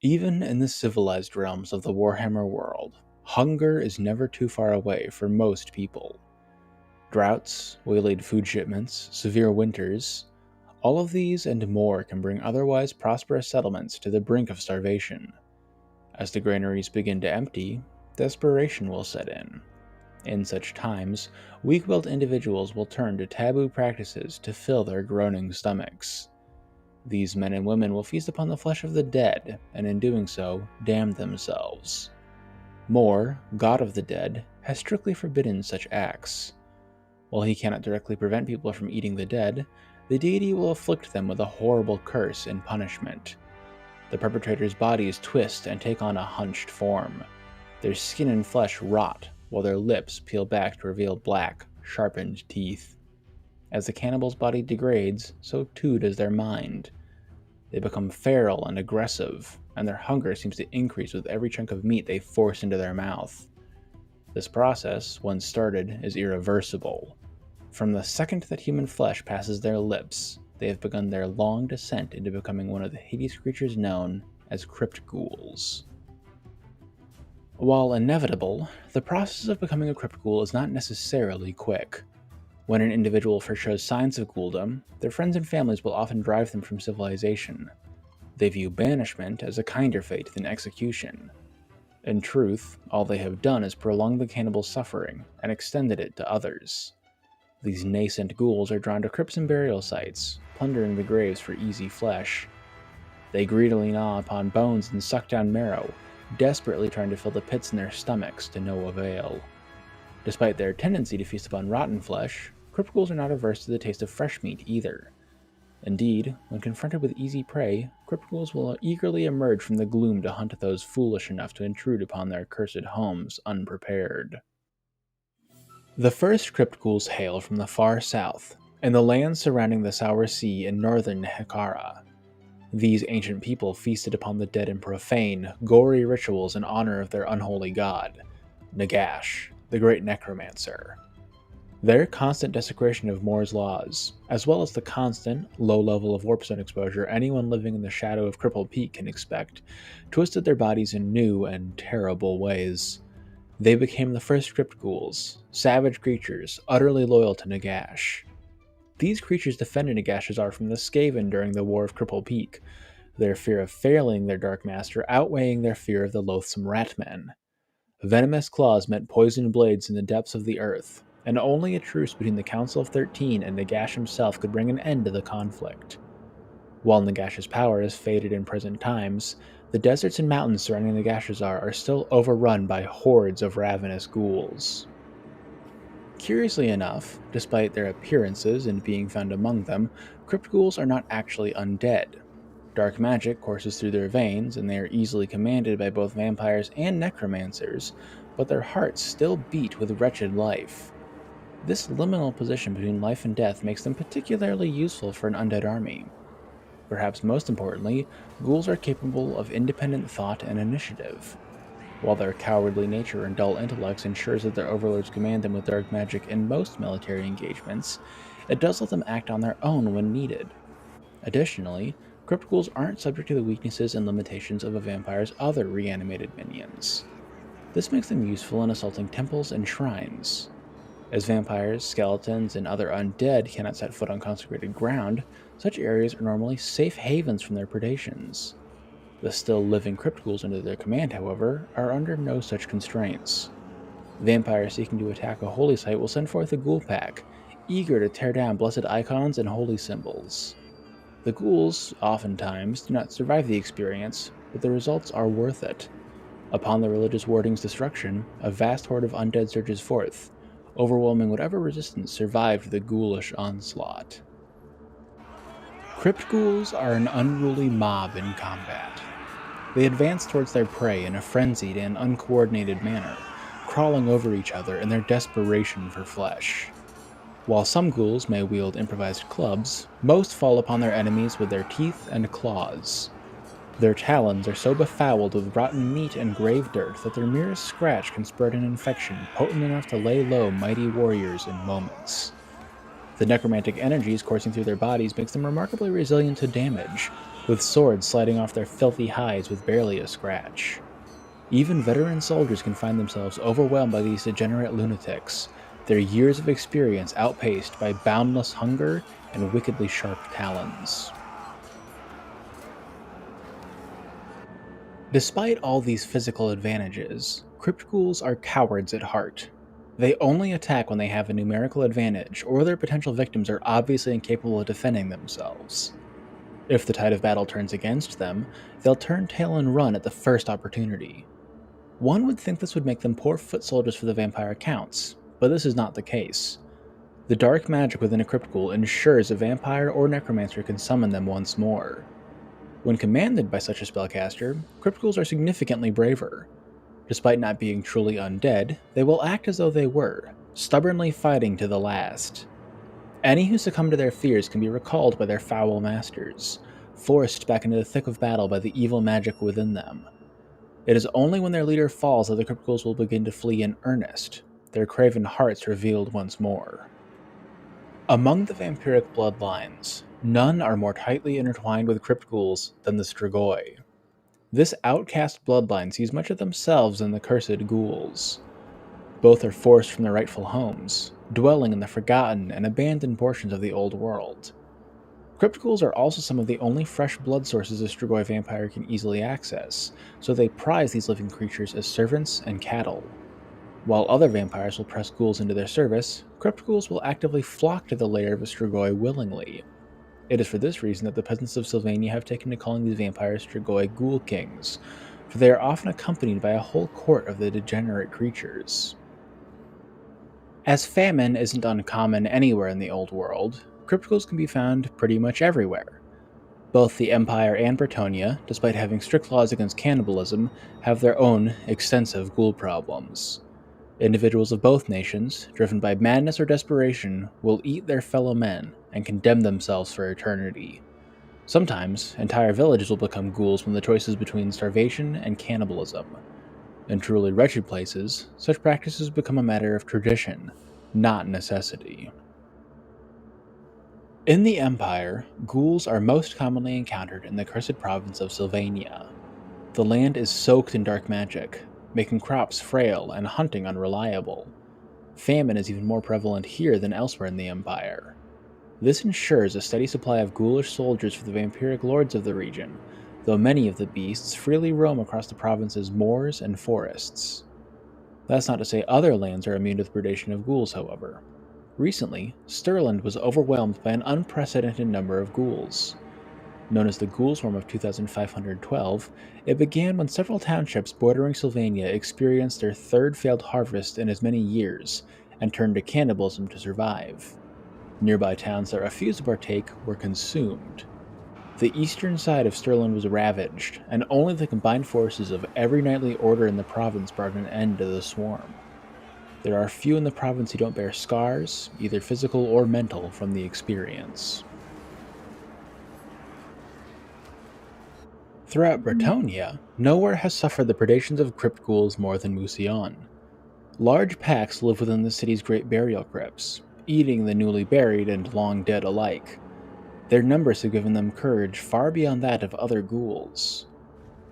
Even in the civilized realms of the Warhammer world, hunger is never too far away for most people. Droughts, waylaid food shipments, severe winters, all of these and more can bring otherwise prosperous settlements to the brink of starvation. As the granaries begin to empty, desperation will set in. In such times, weak-willed individuals will turn to taboo practices to fill their groaning stomachs. These men and women will feast upon the flesh of the dead, and in doing so, damn themselves. Mor, god of the dead, has strictly forbidden such acts. While he cannot directly prevent people from eating the dead, the deity will afflict them with a horrible curse in punishment. The perpetrators' bodies twist and take on a hunched form. Their skin and flesh rot, while their lips peel back to reveal black, sharpened teeth. As the cannibal's body degrades, so too does their mind. They become feral and aggressive, and their hunger seems to increase with every chunk of meat they force into their mouth. This process, once started, is irreversible. From the second that human flesh passes their lips, they have begun their long descent into becoming one of the hideous creatures known as Crypt Ghouls. While inevitable, the process of becoming a Crypt Ghoul is not necessarily quick. When an individual first shows signs of ghouldom, their friends and families will often drive them from civilization. They view banishment as a kinder fate than execution. In truth, all they have done is prolong the cannibal's suffering and extended it to others. These nascent ghouls are drawn to crypts and burial sites, plundering the graves for easy flesh. They greedily gnaw upon bones and suck down marrow, desperately trying to fill the pits in their stomachs to no avail. Despite their tendency to feast upon rotten flesh, Crypt Ghouls are not averse to the taste of fresh meat either. Indeed, when confronted with easy prey, Crypt Ghouls will eagerly emerge from the gloom to hunt those foolish enough to intrude upon their cursed homes unprepared. The first Crypt Ghouls hail from the far south, in the lands surrounding the Sour Sea in northern Nehekara. These ancient people feasted upon the dead in profane, gory rituals in honor of their unholy god, Nagash, the great necromancer. Their constant desecration of Mor's laws, as well as the constant, low level of warp zone exposure anyone living in the shadow of Crippled Peak can expect, twisted their bodies in new and terrible ways. They became the first Crypt Ghouls, savage creatures utterly loyal to Nagash. These creatures defended Nagash's art from the Skaven during the War of Cripple Peak, their fear of failing their Dark Master outweighing their fear of the loathsome Ratmen. Venomous claws met poisoned blades in the depths of the earth, and only a truce between the Council of 13 and Nagash himself could bring an end to the conflict. While Nagash's power has faded in present times, the deserts and mountains surrounding Nagashazar are still overrun by hordes of ravenous ghouls. Curiously enough, despite their appearances and being found among them, Crypt Ghouls are not actually undead. Dark magic courses through their veins, and they are easily commanded by both vampires and necromancers, but their hearts still beat with wretched life. This liminal position between life and death makes them particularly useful for an undead army. Perhaps most importantly, ghouls are capable of independent thought and initiative. While their cowardly nature and dull intellects ensures that their overlords command them with dark magic in most military engagements, it does let them act on their own when needed. Additionally, Crypt Ghouls aren't subject to the weaknesses and limitations of a vampire's other reanimated minions. This makes them useful in assaulting temples and shrines. As vampires, skeletons, and other undead cannot set foot on consecrated ground, such areas are normally safe havens from their predations. The still living Crypt Ghouls under their command, however, are under no such constraints. Vampires seeking to attack a holy site will send forth a ghoul pack, eager to tear down blessed icons and holy symbols. The ghouls, oftentimes, do not survive the experience, but the results are worth it. Upon the religious warding's destruction, a vast horde of undead surges forth, overwhelming whatever resistance survived the ghoulish onslaught. Crypt Ghouls are an unruly mob in combat. They advance towards their prey in a frenzied and uncoordinated manner, crawling over each other in their desperation for flesh. While some ghouls may wield improvised clubs, most fall upon their enemies with their teeth and claws. Their talons are so befouled with rotten meat and grave dirt that their merest scratch can spread an infection potent enough to lay low mighty warriors in moments. The necromantic energies coursing through their bodies makes them remarkably resilient to damage, with swords sliding off their filthy hides with barely a scratch. Even veteran soldiers can find themselves overwhelmed by these degenerate lunatics, their years of experience outpaced by boundless hunger and wickedly sharp talons. Despite all these physical advantages, Crypt Ghouls are cowards at heart. They only attack when they have a numerical advantage or their potential victims are obviously incapable of defending themselves. If the tide of battle turns against them, they'll turn tail and run at the first opportunity. One would think this would make them poor foot soldiers for the vampire counts, but this is not the case. The dark magic within a Crypt Ghoul ensures a vampire or necromancer can summon them once more. When commanded by such a spellcaster, Crypt Ghouls are significantly braver. Despite not being truly undead, they will act as though they were, stubbornly fighting to the last. Any who succumb to their fears can be recalled by their foul masters, forced back into the thick of battle by the evil magic within them. It is only when their leader falls that the Crypt Ghouls will begin to flee in earnest, their craven hearts revealed once more. Among the vampiric bloodlines, none are more tightly intertwined with Crypt Ghouls than the Strigoi. This outcast bloodline sees much of themselves in the cursed ghouls. Both are forced from their rightful homes, dwelling in the forgotten and abandoned portions of the old world. Crypt Ghouls are also some of the only fresh blood sources a Strigoi vampire can easily access, so they prize these living creatures as servants and cattle. While other vampires will press ghouls into their service, Crypt Ghouls will actively flock to the lair of a Strigoi willingly. It is for this reason that the peasants of Sylvania have taken to calling these vampires Strigoi Ghoul Kings, for they are often accompanied by a whole court of the degenerate creatures. As famine isn't uncommon anywhere in the old world, Crypt Ghouls can be found pretty much everywhere. Both the Empire and Bretonnia, despite having strict laws against cannibalism, have their own extensive ghoul problems. Individuals of both nations, driven by madness or desperation, will eat their fellow men and condemn themselves for eternity. Sometimes, entire villages will become ghouls when the choice is between starvation and cannibalism. In truly wretched places, such practices become a matter of tradition, not necessity. In the Empire, ghouls are most commonly encountered in the cursed province of Sylvania. The land is soaked in dark magic, making crops frail and hunting unreliable. Famine is even more prevalent here than elsewhere in the Empire. This ensures a steady supply of ghoulish soldiers for the vampiric lords of the region, though many of the beasts freely roam across the province's moors and forests. That's not to say other lands are immune to the predation of ghouls, however. Recently, Stirland was overwhelmed by an unprecedented number of ghouls. Known as the Ghoul Swarm of 2512, it began when several townships bordering Sylvania experienced their third failed harvest in as many years, and turned to cannibalism to survive. Nearby towns that refused to partake were consumed. The eastern side of Stirland was ravaged, and only the combined forces of every knightly order in the province brought an end to the swarm. There are few in the province who don't bear scars, either physical or mental, from the experience. Throughout Bretonnia, nowhere has suffered the predations of crypt ghouls more than Mousillon. Large packs live within the city's great burial crypts, eating the newly buried and long dead alike. Their numbers have given them courage far beyond that of other ghouls.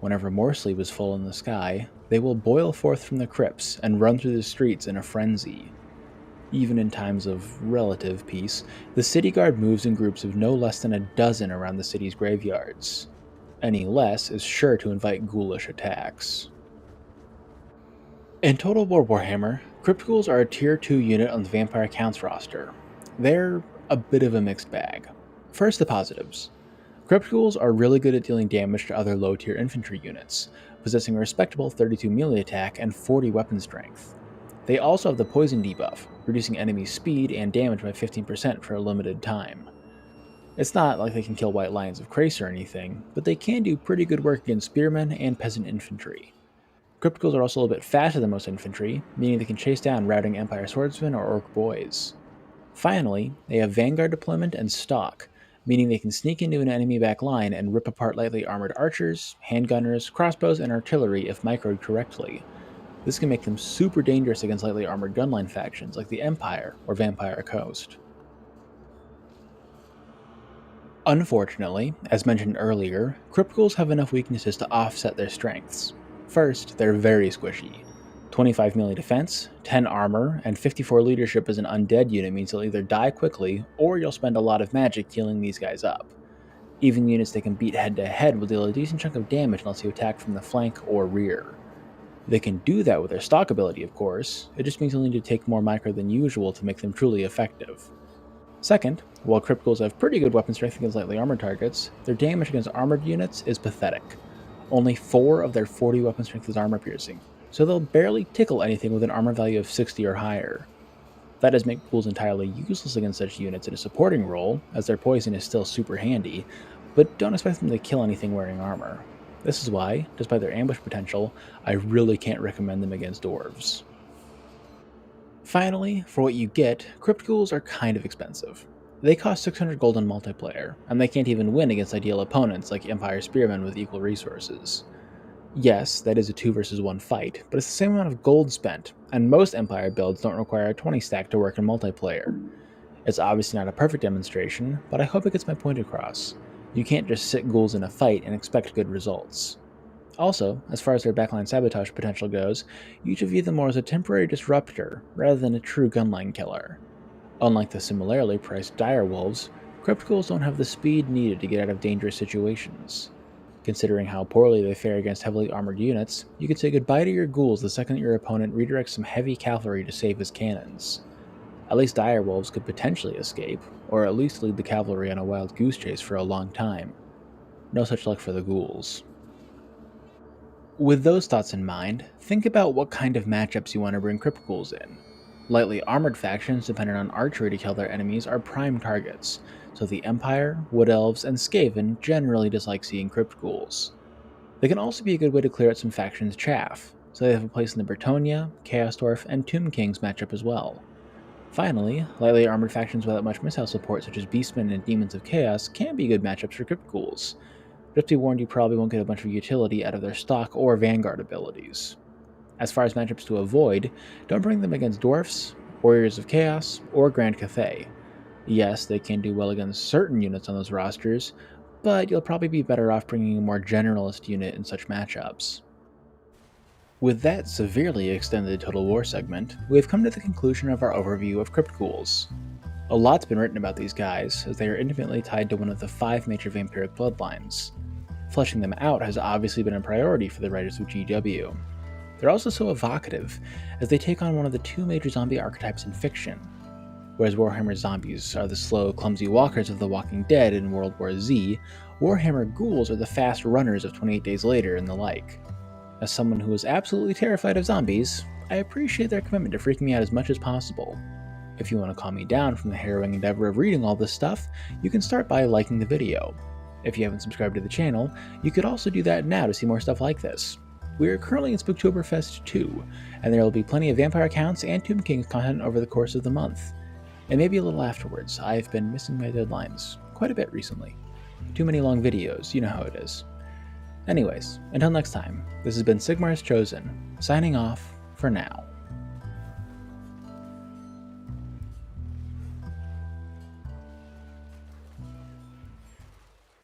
Whenever Morsley was full in the sky, they will boil forth from the crypts and run through the streets in a frenzy. Even in times of relative peace, the city guard moves in groups of no less than a dozen around the city's graveyards. Any less is sure to invite ghoulish attacks. In Total War Warhammer, Crypt Ghouls are a Tier 2 unit on the Vampire Counts roster. They're a bit of a mixed bag. First, the positives. Crypt Ghouls are really good at dealing damage to other low-tier infantry units, possessing a respectable 32 melee attack and 40 weapon strength. They also have the poison debuff, reducing enemy speed and damage by 15% for a limited time. It's not like they can kill white lions of Crace or anything, but they can do pretty good work against spearmen and peasant infantry. Crypt Ghouls are also a little bit faster than most infantry, meaning they can chase down routing Empire swordsmen or orc boys. Finally, they have vanguard deployment and stalk, meaning they can sneak into an enemy back line and rip apart lightly armored archers, handgunners, crossbows, and artillery if microed correctly. This can make them super dangerous against lightly armored gunline factions like the Empire or Vampire Coast. Unfortunately, as mentioned earlier, Crypt Ghouls have enough weaknesses to offset their strengths. First, they're very squishy. 25 melee defense, 10 armor, and 54 leadership as an undead unit means you'll either die quickly, or you'll spend a lot of magic healing these guys up. Even units they can beat head to head will deal a decent chunk of damage unless you attack from the flank or rear. They can do that with their stock ability, of course, it just means you'll need to take more micro than usual to make them truly effective. Second, while Crypt Ghouls have pretty good weapon strength against lightly armored targets, their damage against armored units is pathetic. Only 4 of their 40 weapon strength is armor piercing, so they'll barely tickle anything with an armor value of 60 or higher. That does make ghouls entirely useless against such units in a supporting role, as their poison is still super handy, but don't expect them to kill anything wearing armor. This is why, despite their ambush potential, I really can't recommend them against dwarves. Finally, for what you get, Crypt Ghouls are kind of expensive. They cost 600 gold in multiplayer, and they can't even win against ideal opponents like Empire Spearmen with equal resources. Yes, that is a 2 versus 1 fight, but it's the same amount of gold spent, and most Empire builds don't require a 20 stack to work in multiplayer. It's obviously not a perfect demonstration, but I hope it gets my point across. You can't just sit ghouls in a fight and expect good results. Also, as far as their backline sabotage potential goes, you should view them more as a temporary disruptor rather than a true gunline killer. Unlike the similarly priced direwolves, Crypt Ghouls don't have the speed needed to get out of dangerous situations. Considering how poorly they fare against heavily armored units, you could say goodbye to your ghouls the second your opponent redirects some heavy cavalry to save his cannons. At least direwolves could potentially escape, or at least lead the cavalry on a wild goose chase for a long time. No such luck for the ghouls. With those thoughts in mind, think about what kind of matchups you want to bring Crypt Ghouls in. Lightly armored factions dependent on archery to kill their enemies are prime targets, so the Empire, Wood Elves, and Skaven generally dislike seeing Crypt Ghouls. They can also be a good way to clear out some factions' chaff, so they have a place in the Bretonnia, Chaos Dwarf, and Tomb Kings matchup as well. Finally, lightly armored factions without much missile support such as Beastmen and Demons of Chaos can be good matchups for Crypt Ghouls. Just be warned you probably won't get a bunch of utility out of their stock or vanguard abilities. As far as matchups to avoid, don't bring them against Dwarfs, Warriors of Chaos, or Grand Cathay. Yes, they can do well against certain units on those rosters, but you'll probably be better off bringing a more generalist unit in such matchups. With that severely extended Total War segment, we have come to the conclusion of our overview of Crypt Ghouls. A lot's been written about these guys, as they are intimately tied to one of the 5 major vampiric bloodlines. Fleshing them out has obviously been a priority for the writers of GW. They're also so evocative, as they take on one of the 2 major zombie archetypes in fiction. Whereas Warhammer zombies are the slow, clumsy walkers of The Walking Dead in World War Z, Warhammer ghouls are the fast runners of 28 Days Later and the like. As someone who is absolutely terrified of zombies, I appreciate their commitment to freaking me out as much as possible. If you want to calm me down from the harrowing endeavor of reading all this stuff, you can start by liking the video. If you haven't subscribed to the channel, you could also do that now to see more stuff like this. We are currently in Spooktoberfest 2, and there will be plenty of vampire accounts and Tomb Kings content over the course of the month. And maybe a little afterwards. I've been missing my deadlines quite a bit recently. Too many long videos, you know how it is. Anyways, until next time, this has been Sigmar's Chosen, signing off for now.